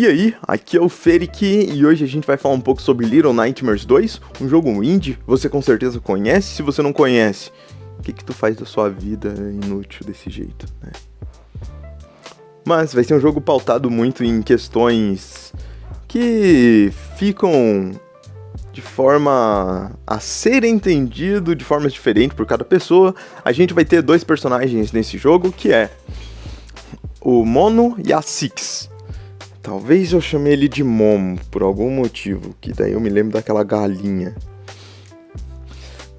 E aí, aqui é o Feric e hoje a gente vai falar um pouco sobre Little Nightmares 2, um jogo indie, você com certeza conhece. Se você não conhece, o que tu faz da sua vida inútil desse jeito, né? Mas vai ser um jogo pautado muito em questões que ficam de forma a ser entendido de formas diferentes por cada pessoa. A gente vai ter dois personagens nesse jogo, que é o Mono e a Six. Talvez eu chame ele de Momo, por algum motivo, que daí eu me lembro daquela galinha.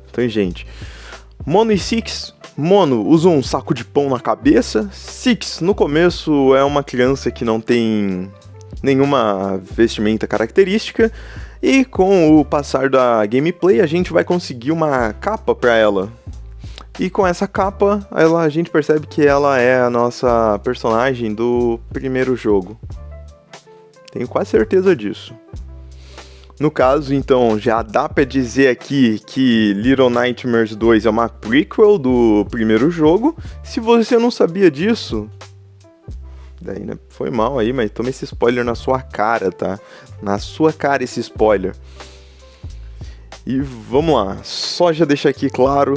Então, gente, Mono e Six. Mono usa um saco de pão na cabeça. Six, no começo, é uma criança que não tem nenhuma vestimenta característica. E com o passar da gameplay, a gente vai conseguir uma capa pra ela. E com essa capa, a gente percebe que ela é a nossa personagem do primeiro jogo. Tenho quase certeza disso. No caso, então, já dá pra dizer aqui que Little Nightmares 2 é uma prequel do primeiro jogo. Se você não sabia disso, daí, né, foi mal aí, mas toma esse spoiler na sua cara, tá? Na sua cara esse spoiler. E vamos lá, só já deixar aqui claro,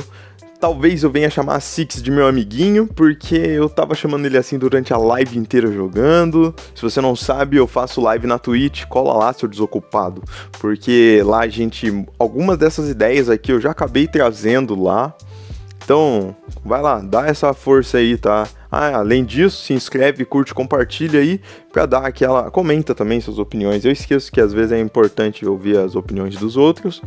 talvez eu venha chamar a Six de meu amiguinho, porque eu tava chamando ele assim durante a live inteira jogando. Se você não sabe, eu faço live na Twitch, cola lá, seu desocupado. Porque lá a gente, algumas dessas ideias aqui eu já acabei trazendo lá. Então, vai lá, dá essa força aí, tá? Ah, além disso, se inscreve, curte, compartilha aí, pra dar aquela... Comenta também suas opiniões. Eu esqueço que às vezes é importante ouvir as opiniões dos outros,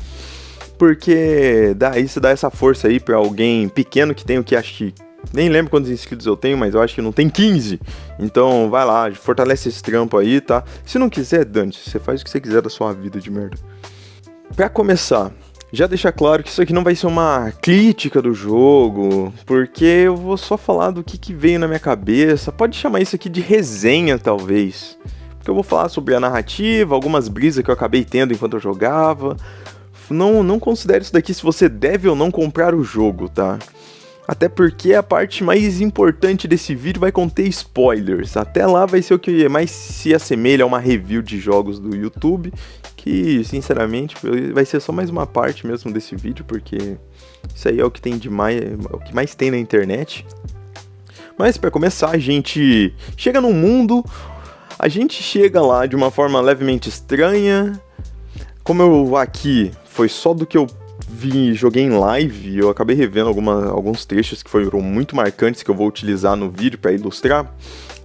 porque daí você dá essa força aí pra alguém pequeno que tem o que acho que... Nem lembro quantos inscritos eu tenho, mas eu acho que não tem 15. Então vai lá, fortalece esse trampo aí, tá? Se não quiser, dane-se, você faz o que você quiser da sua vida de merda. Pra começar, já deixar claro que isso aqui não vai ser uma crítica do jogo, porque eu vou só falar do que veio na minha cabeça. Pode chamar isso aqui de resenha, talvez. Porque eu vou falar sobre a narrativa, algumas brisas que eu acabei tendo enquanto eu jogava. Não considere isso daqui se você deve ou não comprar o jogo, tá? Até porque a parte mais importante desse vídeo vai conter spoilers. Até lá vai ser o que mais se assemelha a uma review de jogos do YouTube, que, sinceramente, vai ser só mais uma parte mesmo desse vídeo, porque isso aí é o que tem de mais, o que mais tem na internet. Mas para começar, a gente chega num mundo, a gente chega lá de uma forma levemente estranha. Como eu aqui foi só do que eu vi, joguei em live, eu acabei revendo alguns trechos que foram muito marcantes que eu vou utilizar no vídeo para ilustrar.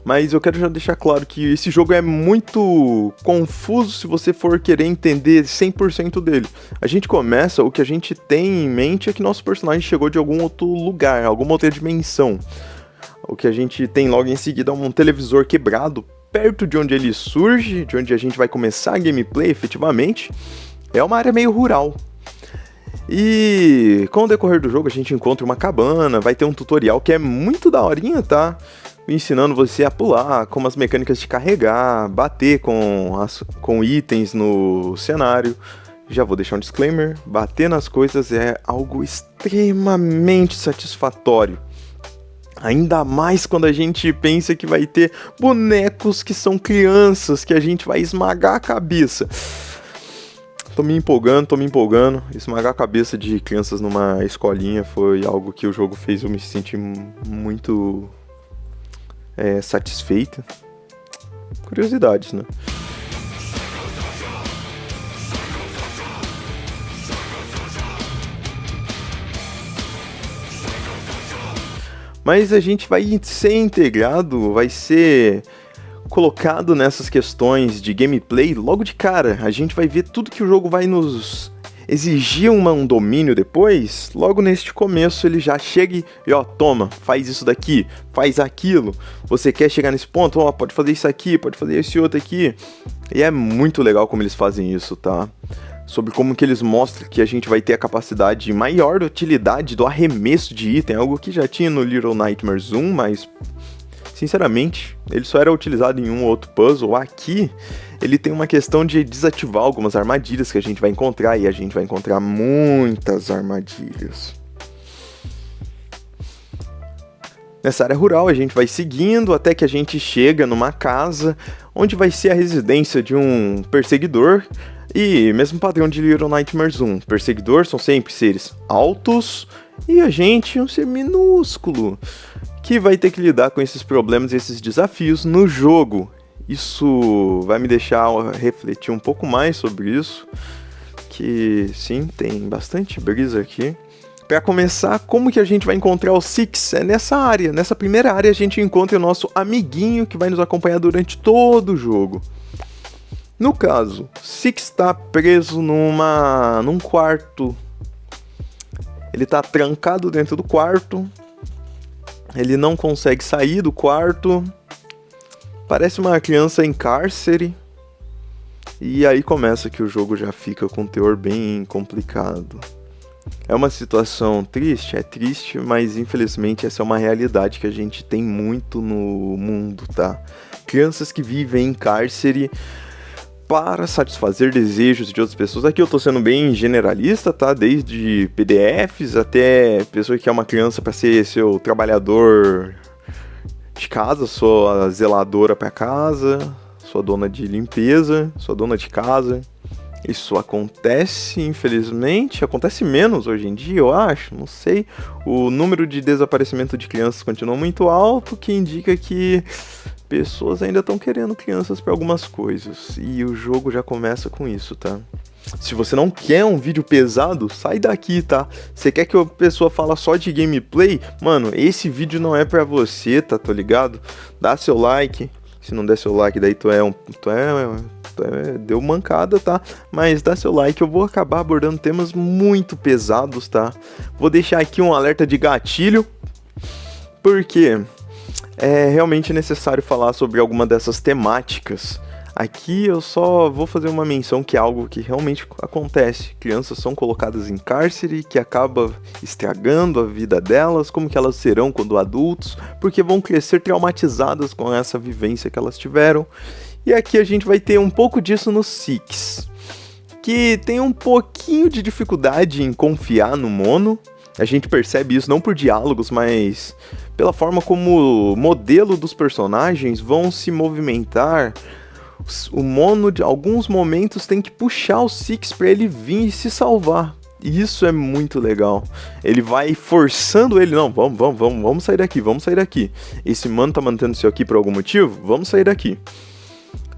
Mas eu quero já deixar claro que esse jogo é muito confuso se você for querer entender 100% dele. A gente começa, o que a gente tem em mente é que nosso personagem chegou de algum outro lugar, alguma outra dimensão. O que a gente tem logo em seguida é um televisor quebrado perto de onde ele surge, de onde a gente vai começar a gameplay efetivamente. É uma área meio rural. E com o decorrer do jogo a gente encontra uma cabana, vai ter um tutorial que é muito daorinha, tá? Ensinando você a pular, como as mecânicas de carregar, bater com itens no cenário. Já vou deixar um disclaimer, bater nas coisas é algo extremamente satisfatório. Ainda mais quando a gente pensa que vai ter bonecos que são crianças, que a gente vai esmagar a cabeça. Tô me empolgando. Esmagar a cabeça de crianças numa escolinha foi algo que o jogo fez eu me sentir muito satisfeito. Curiosidades, né? Mas a gente vai ser integrado, vai ser colocado nessas questões de gameplay logo de cara. A gente vai ver tudo que o jogo vai nos exigir um domínio depois. Logo neste começo ele já chega e ó, toma, faz isso daqui, faz aquilo. Você quer chegar nesse ponto? Ó, pode fazer isso aqui, pode fazer esse outro aqui. E é muito legal como eles fazem isso, tá? Sobre como que eles mostram que a gente vai ter a capacidade maior de utilidade do arremesso de item, algo que já tinha no Little Nightmares 1, mas sinceramente, ele só era utilizado em um ou outro puzzle. Aqui, ele tem uma questão de desativar algumas armadilhas que a gente vai encontrar, e a gente vai encontrar muitas armadilhas. Nessa área rural a gente vai seguindo até que a gente chega numa casa onde vai ser a residência de um perseguidor. E mesmo padrão de Little Nightmares 1, perseguidor são sempre seres altos e a gente um ser minúsculo que vai ter que lidar com esses problemas e esses desafios no jogo. Isso vai me deixar refletir um pouco mais sobre isso, que sim, tem bastante brisa aqui. Para começar, como que a gente vai encontrar o Six? É nessa área, nessa primeira área a gente encontra o nosso amiguinho que vai nos acompanhar durante todo o jogo. No caso, Six está preso num quarto. Ele está trancado dentro do quarto. Ele não consegue sair do quarto. Parece uma criança em cárcere. E aí começa que o jogo já fica com um teor bem complicado. É uma situação triste, é triste, mas infelizmente essa é uma realidade que a gente tem muito no mundo, tá? Crianças que vivem em cárcere para satisfazer desejos de outras pessoas. Aqui eu tô sendo bem generalista, tá? Desde PDFs até pessoa que é uma criança para ser seu trabalhador de casa, sua zeladora para casa, sua dona de limpeza, sua dona de casa. Isso acontece, infelizmente, acontece menos hoje em dia, eu acho, não sei. O número de desaparecimento de crianças continua muito alto, que indica que pessoas ainda estão querendo crianças para algumas coisas. E o jogo já começa com isso, tá? Se você não quer um vídeo pesado, sai daqui, tá? Você quer que a pessoa fale só de gameplay? Mano, esse vídeo não é pra você, tá? Tô ligado? Dá seu like. Se não der seu like, daí deu mancada, tá? Mas dá seu like, eu vou acabar abordando temas muito pesados, tá? Vou deixar aqui um alerta de gatilho, porque é realmente necessário falar sobre alguma dessas temáticas. Aqui eu só vou fazer uma menção que é algo que realmente acontece. Crianças são colocadas em cárcere, que acaba estragando a vida delas, como que elas serão quando adultos, porque vão crescer traumatizadas com essa vivência que elas tiveram. E aqui a gente vai ter um pouco disso no Six, que tem um pouquinho de dificuldade em confiar no Mono. A gente percebe isso não por diálogos, mas pela forma como o modelo dos personagens vão se movimentar. O Mono, de alguns momentos, tem que puxar o Six pra ele vir e se salvar. E isso é muito legal. Ele vai forçando ele, não, vamos sair daqui, vamos sair daqui. Esse mano tá mantendo isso aqui por algum motivo? Vamos sair daqui.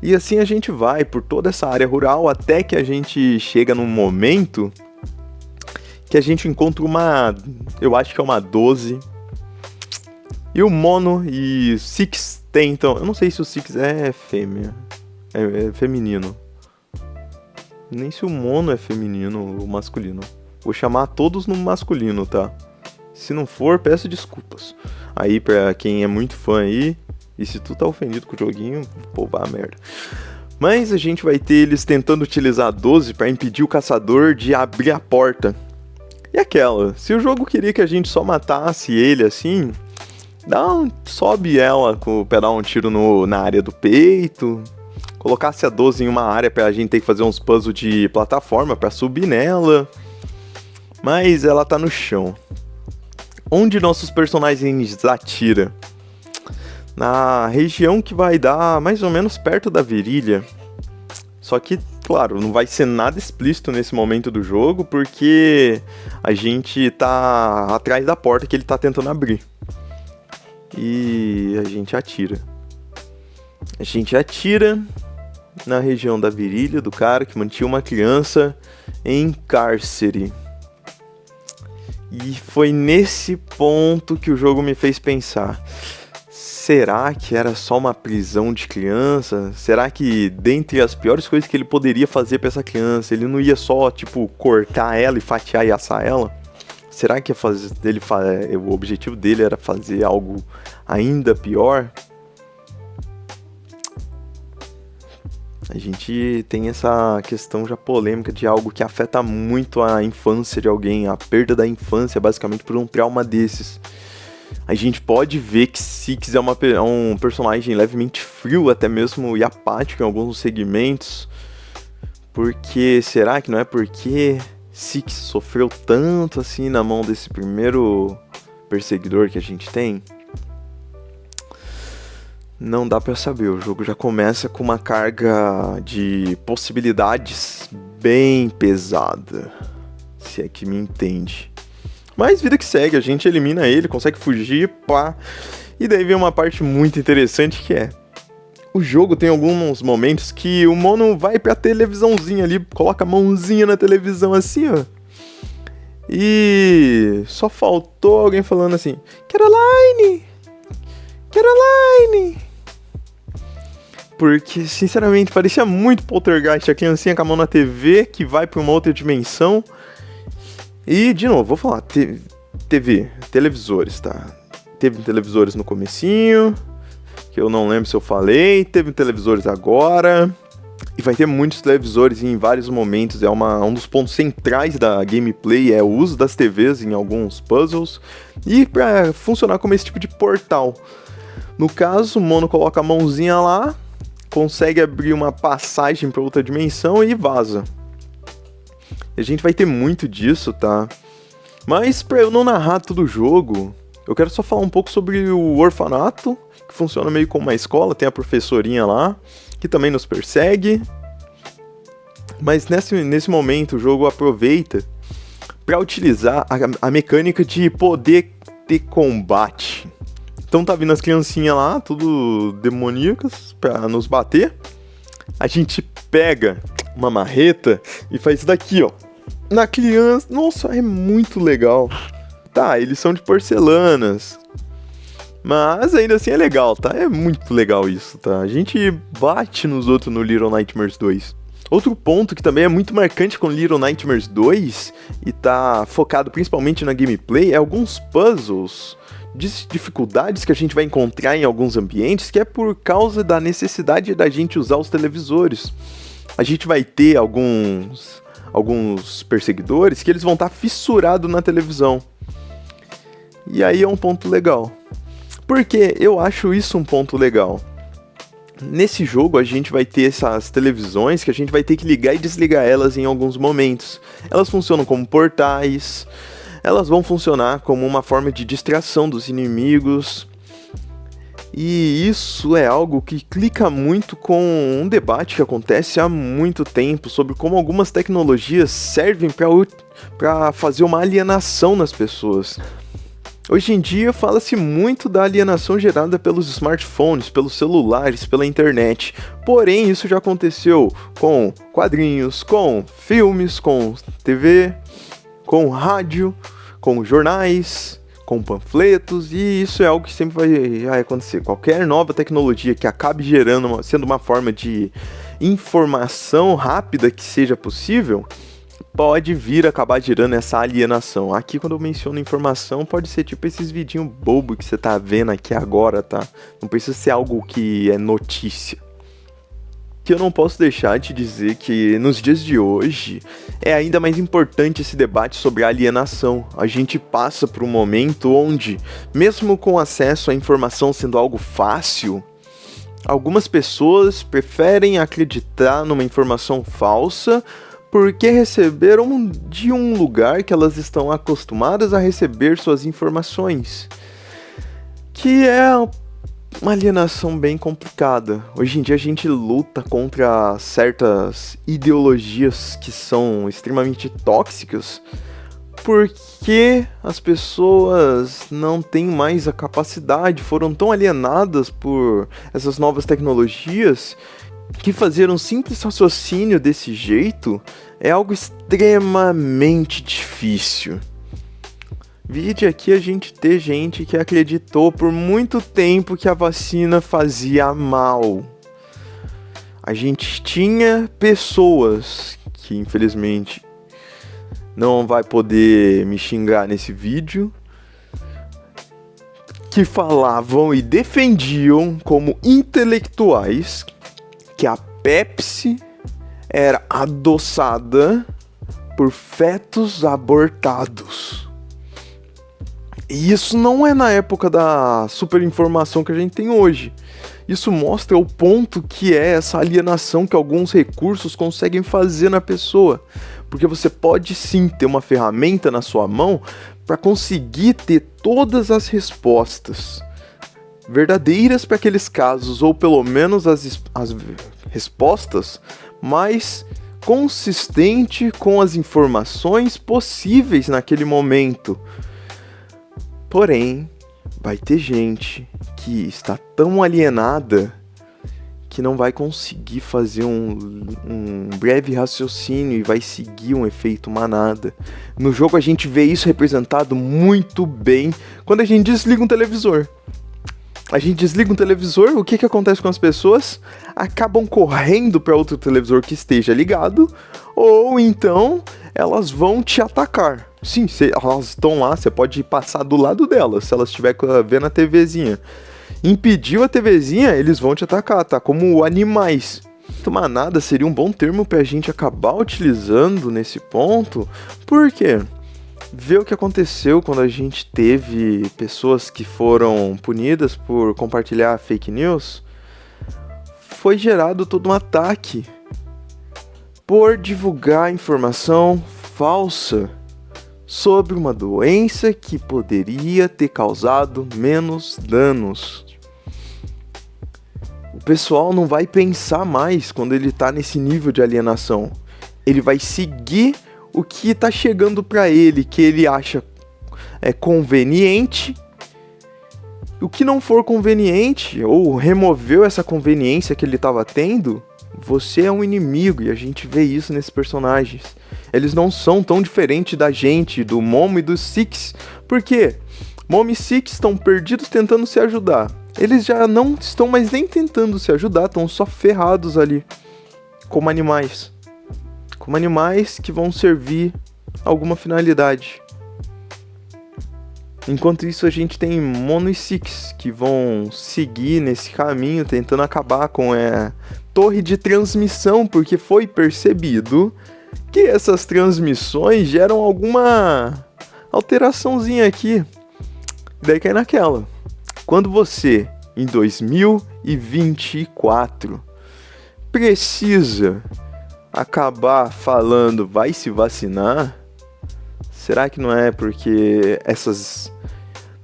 E assim a gente vai por toda essa área rural até que a gente chega num momento que a gente encontra eu acho que é uma 12. E o Mono e Six tentam, eu não sei se o Six é fêmea. É feminino. Nem se o Mono é feminino ou masculino. Vou chamar todos no masculino, tá? Se não for, peço desculpas. Aí, pra quem é muito fã aí, e se tu tá ofendido com o joguinho, pô, vá a merda. Mas a gente vai ter eles tentando utilizar a 12 pra impedir o caçador de abrir a porta. E aquela, se o jogo queria que a gente só matasse ele assim, sobe ela pra dar um tiro na área do peito. Colocasse a 12 em uma área pra gente ter que fazer uns puzzles de plataforma pra subir nela. Mas ela tá no chão. Onde nossos personagens atiram? Na região que vai dar mais ou menos perto da virilha. Só que, claro, não vai ser nada explícito nesse momento do jogo, porque a gente tá atrás da porta que ele tá tentando abrir. E a gente atira. A gente atira na região da virilha do cara que mantinha uma criança em cárcere. E foi nesse ponto que o jogo me fez pensar: será que era só uma prisão de criança? Será que dentre as piores coisas que ele poderia fazer pra essa criança, ele não ia só, tipo, cortar ela e fatiar e assar ela? Será que o objetivo dele era fazer algo ainda pior? A gente tem essa questão já polêmica de algo que afeta muito a infância de alguém, a perda da infância, basicamente por um trauma desses. A gente pode ver que Six é um personagem levemente frio, até mesmo, e apático em alguns segmentos. Porque, será que não é porque Six sofreu tanto assim na mão desse primeiro perseguidor que a gente tem? Não dá pra saber, o jogo já começa com uma carga de possibilidades bem pesada, se é que me entende. Mas vida que segue, a gente elimina ele, consegue fugir, pá. E daí vem uma parte muito interessante que é... O jogo tem alguns momentos que o Mono vai pra televisãozinha ali, coloca a mãozinha na televisão assim, ó. E só faltou alguém falando assim, Caroline! Caroline! Porque, sinceramente, parecia muito Poltergeist, a criancinha com a mão na TV, que vai pra uma outra dimensão. E, de novo, vou falar, televisores, tá? Teve televisores no comecinho, que eu não lembro se eu falei, teve televisores agora, e vai ter muitos televisores em vários momentos, um dos pontos centrais da gameplay é o uso das TVs em alguns puzzles, e pra funcionar como esse tipo de portal. No caso, o Mono coloca a mãozinha lá, consegue abrir uma passagem para outra dimensão e vaza. A gente vai ter muito disso, tá? Mas para eu não narrar todo o jogo, eu quero só falar um pouco sobre o orfanato, que funciona meio como uma escola, tem a professorinha lá, que também nos persegue. Mas nesse momento o jogo aproveita para utilizar a mecânica de poder ter combate. Então tá vindo as criancinhas lá, tudo demoníacas, pra nos bater. A gente pega uma marreta e faz isso daqui, ó. Na criança... Nossa, é muito legal. Tá, eles são de porcelanas. Mas ainda assim é legal, tá? É muito legal isso, tá? A gente bate nos outros no Little Nightmares 2. Outro ponto que também é muito marcante com Little Nightmares 2 e tá focado principalmente na gameplay é alguns puzzles... dificuldades que a gente vai encontrar em alguns ambientes, que é por causa da necessidade da gente usar os televisores. A gente vai ter alguns perseguidores que eles vão estar fissurados na televisão. E aí é um ponto legal. Por que eu acho isso um ponto legal? Nesse jogo a gente vai ter essas televisões que a gente vai ter que ligar e desligar elas em alguns momentos. Elas funcionam como portais... Elas vão funcionar como uma forma de distração dos inimigos. E isso é algo que clica muito com um debate que acontece há muito tempo sobre como algumas tecnologias servem para fazer uma alienação nas pessoas. Hoje em dia fala-se muito da alienação gerada pelos smartphones, pelos celulares, pela internet. Porém, isso já aconteceu com quadrinhos, com filmes, com TV... com rádio, com jornais, com panfletos, e isso é algo que sempre vai acontecer. Qualquer nova tecnologia que acabe sendo uma forma de informação rápida que seja possível, pode vir a acabar gerando essa alienação. Aqui, quando eu menciono informação, pode ser tipo esses vidinhos bobo que você tá vendo aqui agora, tá? Não precisa ser algo que é notícia. Que eu não posso deixar de dizer que nos dias de hoje é ainda mais importante esse debate sobre a alienação. A gente passa por um momento onde, mesmo com acesso à informação sendo algo fácil, algumas pessoas preferem acreditar numa informação falsa porque receberam de um lugar que elas estão acostumadas a receber suas informações, que é uma alienação bem complicada. Hoje em dia a gente luta contra certas ideologias que são extremamente tóxicas porque as pessoas não têm mais a capacidade, foram tão alienadas por essas novas tecnologias que fazer um simples raciocínio desse jeito é algo extremamente difícil. Vide aqui a gente ter gente que acreditou por muito tempo que a vacina fazia mal. A gente tinha pessoas que infelizmente não vai poder me xingar nesse vídeo, que falavam e defendiam como intelectuais que a Pepsi era adoçada por fetos abortados. E isso não é na época da super informação que a gente tem hoje. Isso mostra o ponto que é essa alienação que alguns recursos conseguem fazer na pessoa. Porque você pode sim ter uma ferramenta na sua mão para conseguir ter todas as respostas. verdadeiras para aqueles casos, ou pelo menos as respostas mais consistente com as informações possíveis naquele momento. Porém, vai ter gente que está tão alienada que não vai conseguir fazer um breve raciocínio e vai seguir um efeito manada. No jogo a gente vê isso representado muito bem quando a gente desliga um televisor. A gente desliga um televisor, o que acontece com as pessoas? Acabam correndo para outro televisor que esteja ligado, ou então elas vão te atacar. Sim, elas estão lá, você pode passar do lado delas, se elas estiverem vendo a TVzinha. Impediu a TVzinha, eles vão te atacar, tá? Como animais. Manada seria um bom termo pra gente acabar utilizando nesse ponto, porque ver o que aconteceu quando a gente teve pessoas que foram punidas por compartilhar fake news, foi gerado todo um ataque por divulgar informação falsa sobre uma doença que poderia ter causado menos danos. O pessoal não vai pensar mais quando ele tá nesse nível de alienação. Ele vai seguir o que tá chegando para ele, que ele acha conveniente. O que não for conveniente, ou removeu essa conveniência que ele estava tendo, você é um inimigo, e a gente vê isso nesses personagens. Eles não são tão diferentes da gente, do Momo e do Six. Por quê? Momo e Six estão perdidos tentando se ajudar. Eles já não estão mais nem tentando se ajudar, estão só ferrados ali, como animais. Como animais que vão servir a alguma finalidade. Enquanto isso, a gente tem Mono e Six, que vão seguir nesse caminho, tentando acabar com a torre de transmissão, porque foi percebido que essas transmissões geram alguma alteraçãozinha aqui. Daí cai naquela. Quando você, em 2024, precisa acabar falando vai se vacinar, será que não é porque essas,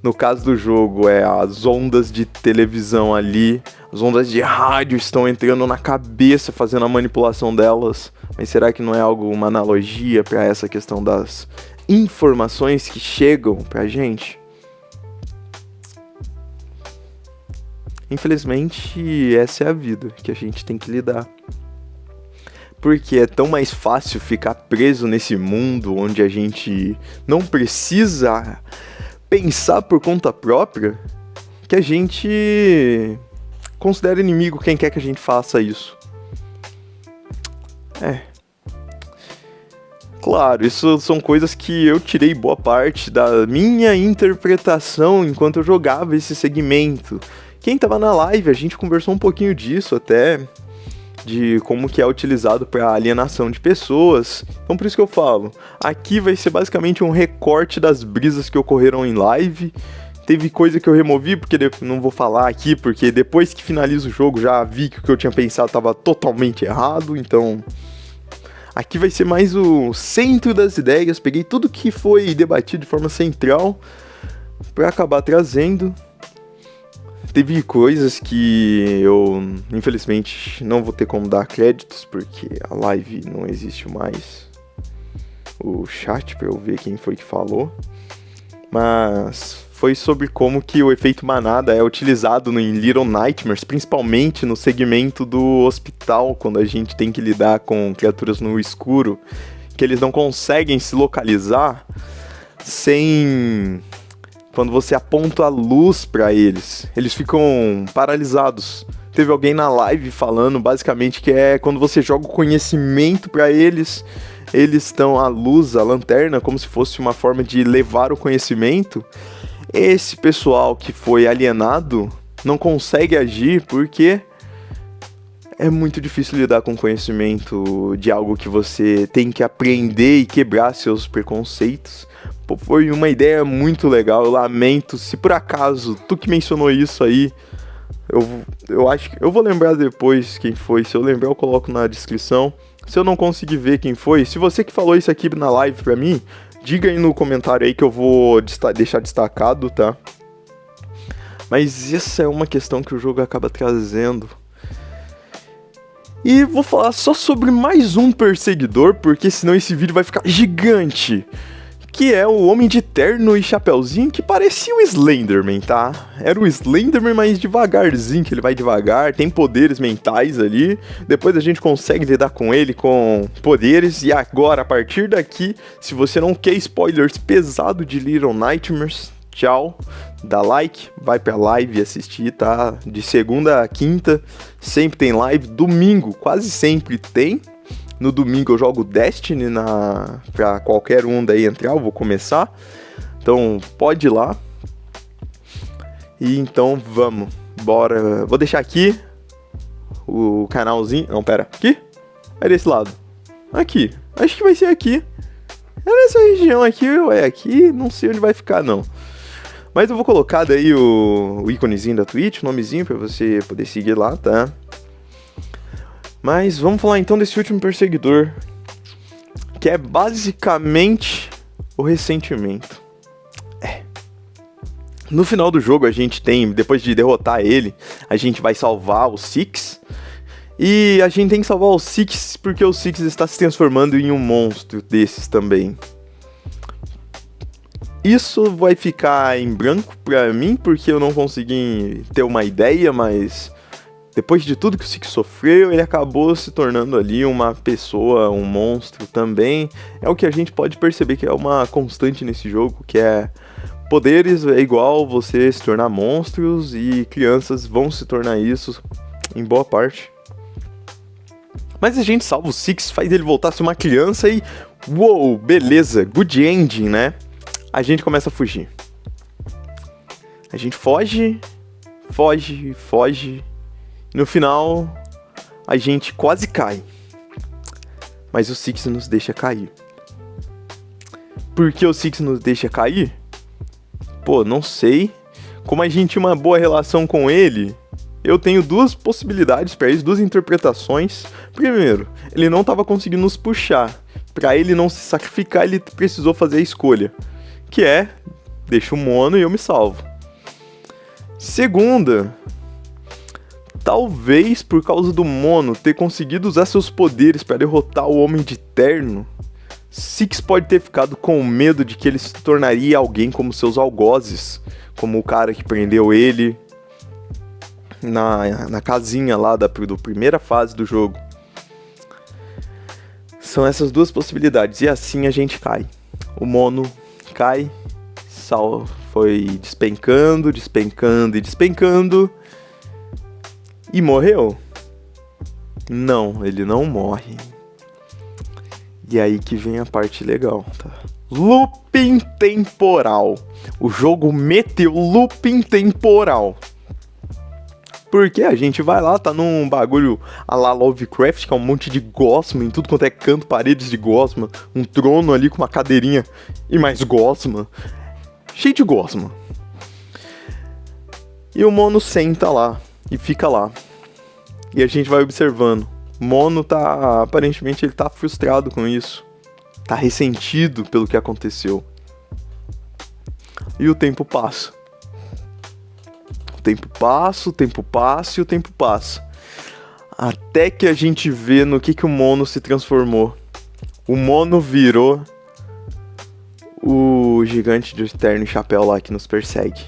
no caso do jogo, as ondas de televisão ali, as ondas de rádio estão entrando na cabeça, fazendo a manipulação delas? Mas será que não é uma analogia para essa questão das informações que chegam pra gente? Infelizmente, essa é a vida que a gente tem que lidar. Porque é tão mais fácil ficar preso nesse mundo onde a gente não precisa pensar por conta própria, que a gente considera inimigo quem quer que a gente faça isso. Claro, isso são coisas que eu tirei boa parte da minha interpretação enquanto eu jogava esse segmento. Quem tava na live, a gente conversou um pouquinho disso até, de como que é utilizado para alienação de pessoas. Então por isso que eu falo, aqui vai ser basicamente um recorte das brisas que ocorreram em live. Teve coisa que eu removi, porque não vou falar aqui, porque depois que finalizo o jogo já vi que o que eu tinha pensado estava totalmente errado, então aqui vai ser mais o centro das ideias. Peguei tudo que foi debatido de forma central para acabar trazendo. Teve coisas que eu, infelizmente, não vou ter como dar créditos, porque a live não existe mais o chat para eu ver quem foi que falou. Mas foi sobre como que o efeito manada é utilizado em Little Nightmares, principalmente no segmento do hospital, quando a gente tem que lidar com criaturas no escuro, que eles não conseguem se localizar sem... Quando você aponta a luz pra eles, eles ficam paralisados. Teve alguém na live falando basicamente que é quando você joga o conhecimento pra eles, eles estão à luz, a lanterna, como se fosse uma forma de levar o conhecimento. Esse pessoal que foi alienado não consegue agir porque é muito difícil lidar com conhecimento de algo que você tem que aprender e quebrar seus preconceitos. Foi uma ideia muito legal, eu lamento, se por acaso tu que mencionou isso aí, eu acho que eu vou lembrar depois quem foi, se eu lembrar eu coloco na descrição, se eu não conseguir ver quem foi, se você que falou isso aqui na live pra mim, diga aí no comentário aí que eu vou deixar destacado, tá? Mas essa é uma questão que o jogo acaba trazendo. E vou falar só sobre mais um perseguidor, porque senão esse vídeo vai ficar gigante. Que é o Homem de Terno e Chapeuzinho, que parecia o Slenderman, tá? Era o Slenderman, mas devagarzinho, que ele vai devagar, tem poderes mentais ali. Depois a gente consegue lidar com ele com poderes. E agora, a partir daqui, se você não quer spoilers pesados de Little Nightmares, tchau, dá like, vai pra live assistir, tá? De segunda a quinta, sempre tem live. Domingo, quase sempre tem. No domingo eu jogo Destiny pra qualquer um daí entrar, eu vou começar. Então pode ir lá. E então vamos, bora. Vou deixar aqui o canalzinho. Não, pera, aqui? É desse lado. Aqui, acho que vai ser aqui. É nessa região aqui, ou é aqui, não sei onde vai ficar não. Mas eu vou colocar daí o íconezinho da Twitch, o nomezinho pra você poder seguir lá, tá? Mas vamos falar então desse último perseguidor, que é basicamente o ressentimento. No final do jogo a gente tem, depois de derrotar ele, a gente vai salvar o Six. E a gente tem que salvar o Six porque o Six está se transformando em um monstro desses também. Isso vai ficar em branco pra mim, porque eu não consegui ter uma ideia, mas depois de tudo que o Six sofreu, ele acabou se tornando ali uma pessoa, um monstro também. É o que a gente pode perceber que é uma constante nesse jogo, que é poderes é igual você se tornar monstros, e crianças vão se tornar isso em boa parte. Mas a gente salva o Six, faz ele voltar a ser uma criança e... uou, beleza, good ending, né? A gente começa a fugir. A gente foge. No final, a gente quase cai. Mas o Six nos deixa cair. Por que o Six nos deixa cair? Pô, não sei. Como a gente tinha uma boa relação com ele, eu tenho duas possibilidades para isso, duas interpretações. Primeiro, ele não estava conseguindo nos puxar. Para ele não se sacrificar, ele precisou fazer a escolha, que é, deixa o mono e eu me salvo. Segunda, talvez por causa do mono ter conseguido usar seus poderes para derrotar o Homem de Terno, Six pode ter ficado com medo de que ele se tornaria alguém como seus algozes, como o cara que prendeu ele na casinha lá da primeira fase do jogo. São essas duas possibilidades, e assim a gente cai. O mono cai, foi despencando, e morreu? Não, ele não morre. E aí que vem a parte legal, tá? Looping temporal. O jogo meteu looping temporal. Porque a gente vai lá, tá num bagulho a la Lovecraft, que é um monte de gosma em tudo quanto é canto, paredes de gosma, um trono ali com uma cadeirinha e mais gosma. Cheio de gosma. E o mono senta lá e fica lá. E a gente vai observando. Mono tá, aparentemente ele tá frustrado com isso. Tá ressentido pelo que aconteceu. E o tempo passa. O tempo passa. Até que a gente vê no que o mono se transformou. O mono virou o gigante de terno e chapéu lá que nos persegue.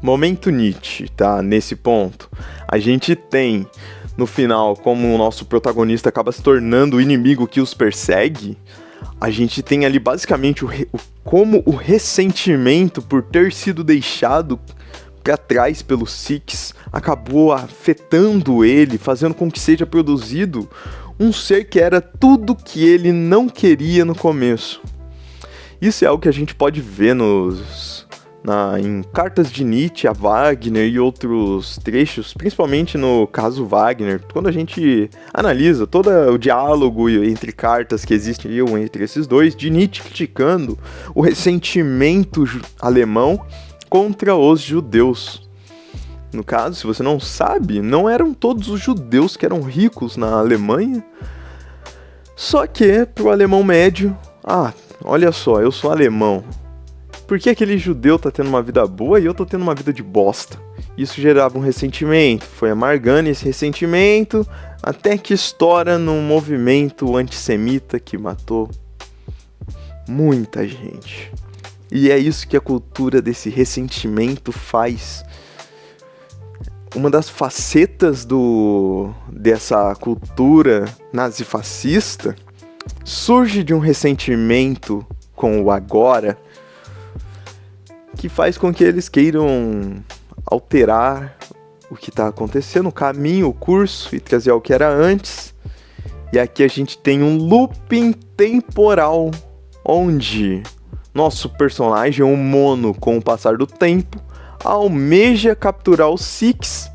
Momento Nietzsche, tá? Nesse ponto. A gente tem, no final, como o nosso protagonista acaba se tornando o inimigo que os persegue, a gente tem ali basicamente como o ressentimento por ter sido deixado pra trás pelo Six acabou afetando ele, fazendo com que seja produzido um ser que era tudo que ele não queria no começo. Isso é algo que a gente pode ver em cartas de Nietzsche a Wagner e outros trechos, principalmente no caso Wagner, quando a gente analisa todo o diálogo entre cartas que existiam entre esses dois, de Nietzsche criticando o ressentimento alemão contra os judeus. No caso, se você não sabe, não eram todos os judeus que eram ricos na Alemanha, só que pro alemão médio, olha só, eu sou alemão, por que aquele judeu tá tendo uma vida boa e eu tô tendo uma vida de bosta? Isso gerava um ressentimento, foi amargando esse ressentimento, até que estoura num movimento antissemita que matou muita gente. E é isso que a cultura desse ressentimento faz. Uma das facetas dessa cultura nazifascista surge de um ressentimento com o agora, que faz com que eles queiram alterar o que está acontecendo, o caminho, o curso, e trazer ao que era antes. E aqui a gente tem um looping temporal, onde nosso personagem, o Mono, com o passar do tempo, almeja capturar o Six,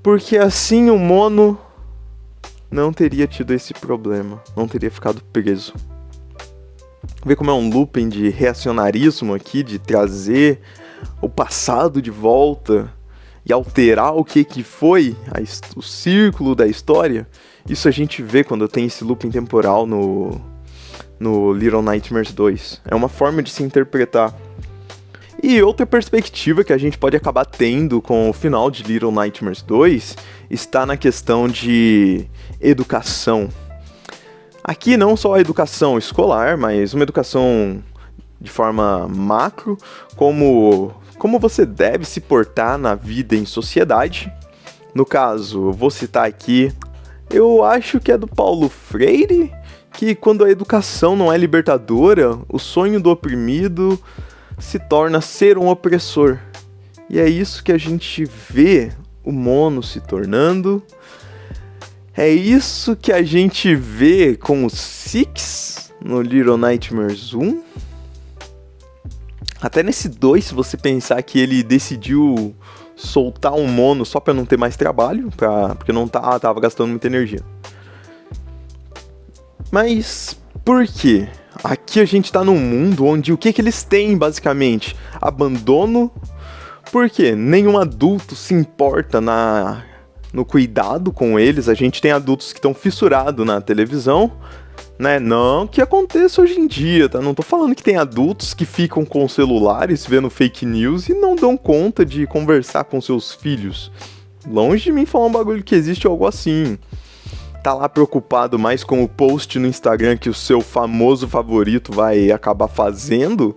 porque assim o Mono não teria tido esse problema, não teria ficado preso. Vê como é um looping de reacionarismo aqui, de trazer o passado de volta e alterar o que foi o círculo da história. Isso a gente vê quando tem esse looping temporal no Little Nightmares 2. É uma forma de se interpretar. E outra perspectiva que a gente pode acabar tendo com o final de Little Nightmares 2 está na questão de educação. Aqui não só a educação escolar, mas uma educação de forma macro, como você deve se portar na vida em sociedade. No caso, vou citar aqui, eu acho que é do Paulo Freire, que quando a educação não é libertadora, o sonho do oprimido se torna ser um opressor. E é isso que a gente vê o Mono se tornando. É isso que a gente vê com o Six no Little Nightmares 1. Até nesse 2, se você pensar que ele decidiu soltar um Mono só pra não ter mais trabalho, porque não tava gastando muita energia. Mas por quê? Aqui a gente tá num mundo onde o que eles têm, basicamente? Abandono. Por quê? Nenhum adulto se importa no cuidado com eles. A gente tem adultos que estão fissurados na televisão, né? Não que aconteça hoje em dia, tá? Não tô falando que tem adultos que ficam com celulares vendo fake news e não dão conta de conversar com seus filhos. Longe de mim falar um bagulho que existe algo assim. Tá lá preocupado mais com o post no Instagram que o seu famoso favorito vai acabar fazendo.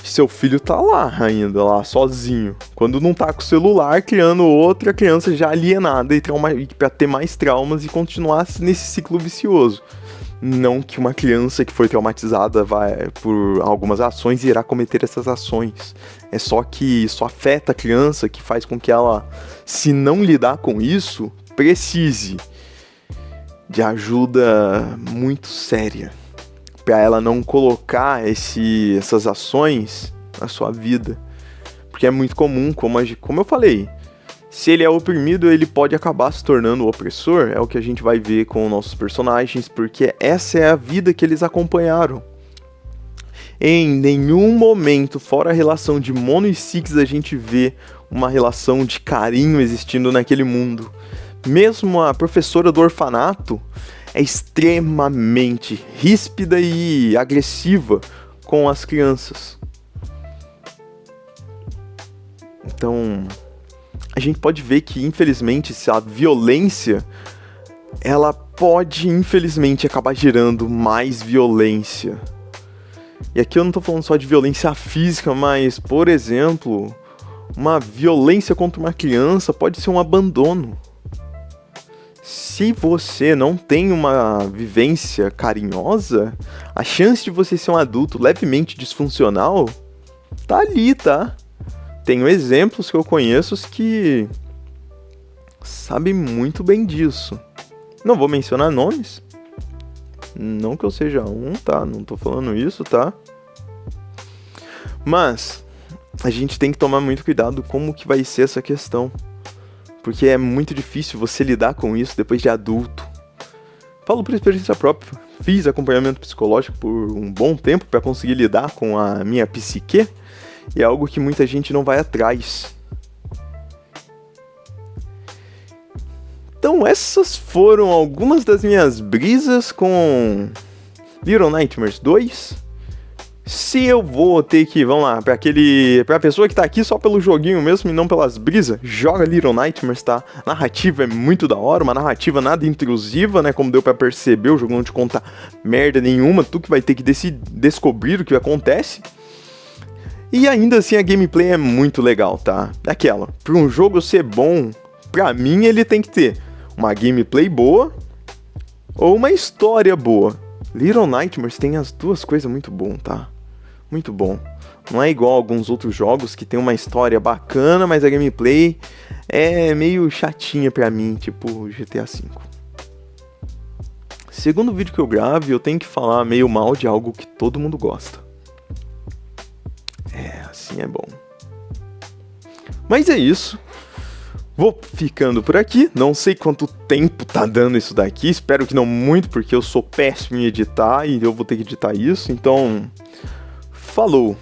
Seu filho tá lá ainda, lá sozinho. Quando não tá com o celular, criando outra criança já alienada e pra ter mais traumas e continuar nesse ciclo vicioso. Não que uma criança que foi traumatizada por algumas ações irá cometer essas ações. É só que isso afeta a criança, que faz com que ela, se não lidar com isso, precise de ajuda muito séria, para ela não colocar essas ações na sua vida. Porque é muito comum, como eu falei, se ele é oprimido, ele pode acabar se tornando o opressor. É o que a gente vai ver com nossos personagens, porque essa é a vida que eles acompanharam. Em nenhum momento, fora a relação de Mono e Six, a gente vê uma relação de carinho existindo naquele mundo. Mesmo a professora do orfanato é extremamente ríspida e agressiva com as crianças. Então, a gente pode ver que, infelizmente, a violência, ela pode, infelizmente, acabar gerando mais violência. E aqui eu não tô falando só de violência física, mas, por exemplo, uma violência contra uma criança pode ser um abandono. Se você não tem uma vivência carinhosa, a chance de você ser um adulto levemente disfuncional tá ali, tá? Tenho exemplos que eu conheço que sabem muito bem disso. Não vou mencionar nomes. Não que eu seja um, tá? Não tô falando isso, tá? Mas a gente tem que tomar muito cuidado como que vai ser essa questão. Porque é muito difícil você lidar com isso depois de adulto. Falo por experiência própria. Fiz acompanhamento psicológico por um bom tempo para conseguir lidar com a minha psique. E é algo que muita gente não vai atrás. Então essas foram algumas das minhas brisas com Little Nightmares 2. Se eu vou ter que, vamos lá, pra pessoa que tá aqui só pelo joguinho mesmo e não pelas brisas, joga Little Nightmares, tá? A narrativa é muito da hora, uma narrativa nada intrusiva, né? Como deu pra perceber, o jogo não te conta merda nenhuma, tu que vai ter que descobrir o que acontece. E ainda assim a gameplay é muito legal, tá? Aquela, pra um jogo ser bom, pra mim ele tem que ter uma gameplay boa ou uma história boa. Little Nightmares tem as duas coisas muito bom, tá? Muito bom. Não é igual a alguns outros jogos que tem uma história bacana, mas a gameplay é meio chatinha pra mim, tipo GTA V. Segundo vídeo que eu gravo, eu tenho que falar meio mal de algo que todo mundo gosta. Assim é bom. Mas é isso. Vou ficando por aqui. Não sei quanto tempo tá dando isso daqui. Espero que não muito, porque eu sou péssimo em editar e eu vou ter que editar isso. Então, falou!